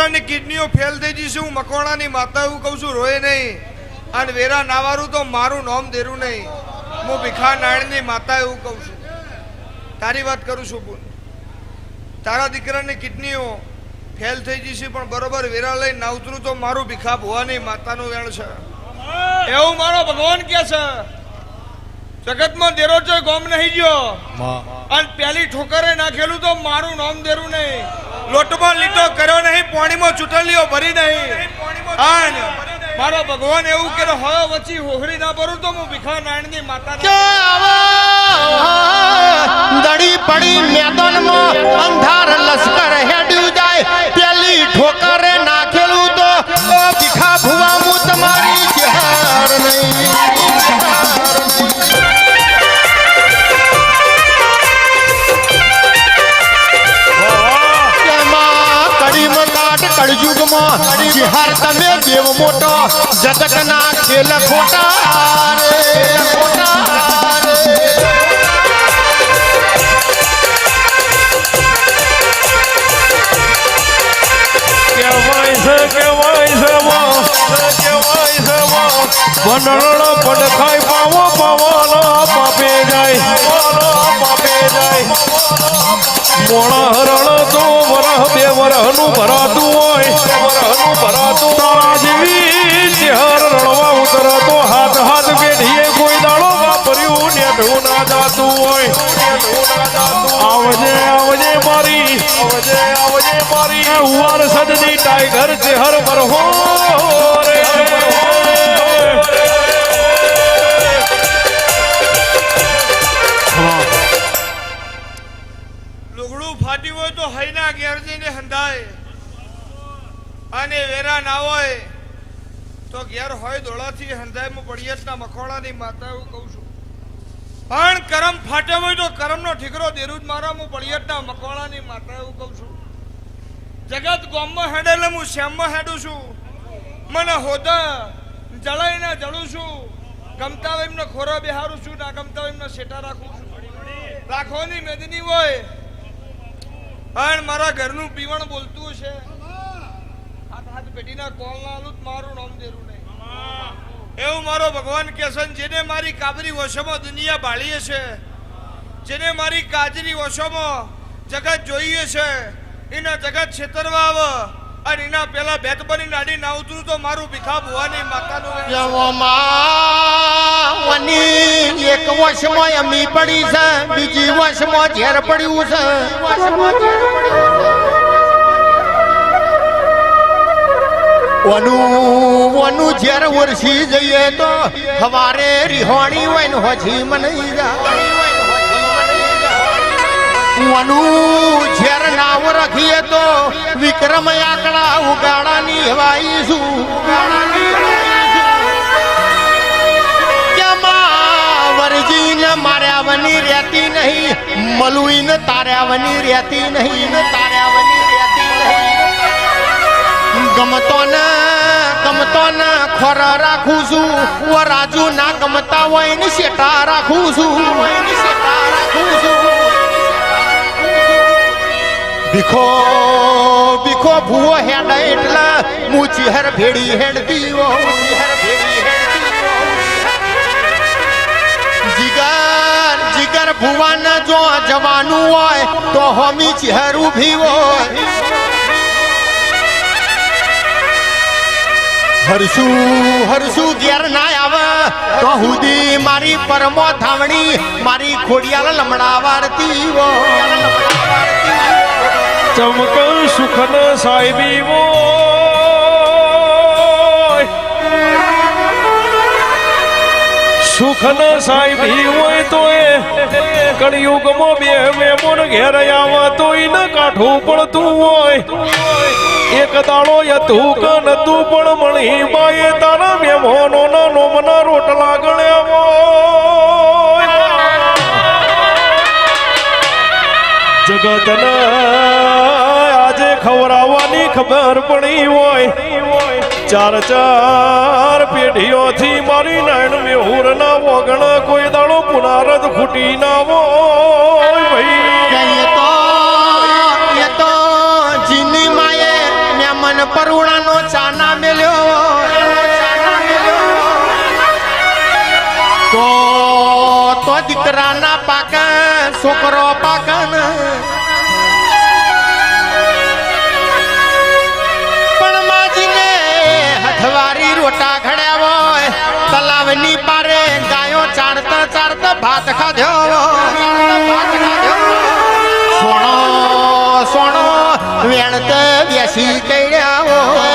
દીકરાની કિડનીઓ ફેલ થઈ જશે હું મકોણાની માતા એવું કહું છું રોય નહીં અને વેરા નાવારું તો મારું નામ દેરું નહીં હું ભીખા નાળની માતા એવું કહું છું તારી વાત કરું છું બોલ તારા દીકરાની કિડનીઓ ફેલ થઈ જશે પણ બરોબર વેરા લઈને ના ઉતરું તો મારું ભીખા ભુવાની માતાનું વેણ છે એવું મારો ભગવાન કે છે જગતમાં દેરો છે ગોમ નહીં ગયો અને પેલી ઠોકરે નાખેલું તો મારું નામ દેરું નહીં લોટમાં લીટો કર્યો નહીં પાણીમાં ચૂંટણીઓ ભરી નહીં અને મારો ભગવાન એવું કે હોય વચ્ચે હોહરી ના ભરું તો હું ભીખા નાણની માતા દડી પડી મેદાનમાં અંધાર લશ્કર હેડ્યું જાય પેલી ઠોકરે નાખેલું તો ભીખા ભુવા હું તમારી જહાર નહીં કળયુગમાં જિહાર તમે દેવ મોટો જગતના ખેલ ખોટા રે ખોટા વનરણો પડખાય પાવો પાવાનો પાપે જાય મોણા હરણ તો વરહ બે વરહનું ભરાતું હોય તારા જેવી ચહેર રણવા ઉતરતો હાથ હાથ પેઢીએ કોઈ દાડો વાપર્યું નેઠું ના જાતું હોય આવજે મારી ઉવાર સદની ટાઈગર ચહેર વરહો રે ફાટી હોય તો હૈના ઘેર જઈને હંધાય અને વેરા ના હોય તો ઘેર હોય દોડાથી હંધાયમાં પડિયતના મખોડાની માતા એવું કહું છું પણ કરમ ફાટે હોય તો કરમનો ઠીકરો દેરું જ મારા હું પડિયતના મખોડાની માતા એવું કહું છું જગત ગોમમાં હેડેલે હું શ્યામમાં હેડું છું મને હોદા જળાઈને જળું છું ગમતા એમને ખોરા બેહારું છું ના ગમતા એમને શેટા રાખું છું રાખવાની મેદની હોય પણ મારા ઘરનું પીવણ બોલતું છે હાથ હાથ પેટીના કોલના આલું મારું નામ દેરું નહીં એવું મારો ભગવાન કે છે જેને મારી કાબરી વશોમાં દુનિયા બાળીએ છે જેને મારી કાજરી વશોમાં જગત જોઈએ છે એના જગત છેતરવા આવે અને એના પેલા બેત બની નાડી ના ઉતરું તો મારું ભીખા ભુવાની માતાનું એક વર્ષમાં અમી પડી છે બીજી વર્ષમાં ઝેર પડ્યું છે વનું ઝેર વરસી જઈએ તો હવારે રિહોણી હોય ને હોજી મનાઈ વનું ઝેર નાવ રાખીએ તો વિક્રમ આકડા ઉગાડાની હવાઈશું વરજીને માર્યાવની રહેતી નહીં મલુઈને તાર્યાવની રહેતી નહીં ગમતો ને ખોરા રાખું છું રાજુ ના ગમતા હોય ને શેટા રાખું છું ભીખો ભૂવો હેડ એટલે હું ચહેર ભેડી હેડતી જીગર ભુવાને જો જવાનું હોય તો હોમી ચહેર ઉભી હોય હરસુ ઘેર ના આવે તો હુદી મારી પરમો થાવણી મારી ખોડિયાલ લમડા વારતી ચમક સુખન સાહેબી વો સુખન સાહેબી હોય તો એ કળિયુગમાં બે મેમોન ઘેર આવા તો એને કાઠું પડતું હોય એક દાડો યતું કે નતું પણ મળી બાએ તારા મેમોનોના નોમના રોટલા ગણ્યા જગતના આજે ખવડાવવાની ખબર પડી હોય ચાર પેઢીઓથી મારી નાયણ મેહુર ના વગણ કોઈ દાડો પુનારદ ખૂટી ના હોય ભાઈ એ તો જીની માએ મેમન પરુણાનો ચાના મેલ્યો તો દીકરાના પાક છોકરો પાક પણ માજીને હથવારી રોટા ઘડ્યા હોય તલાવની પારે ગાયો ચારતા ચારતા ભાત ખાધ્યો સોણો સોણો વેણતે બેસી કર્યા હોય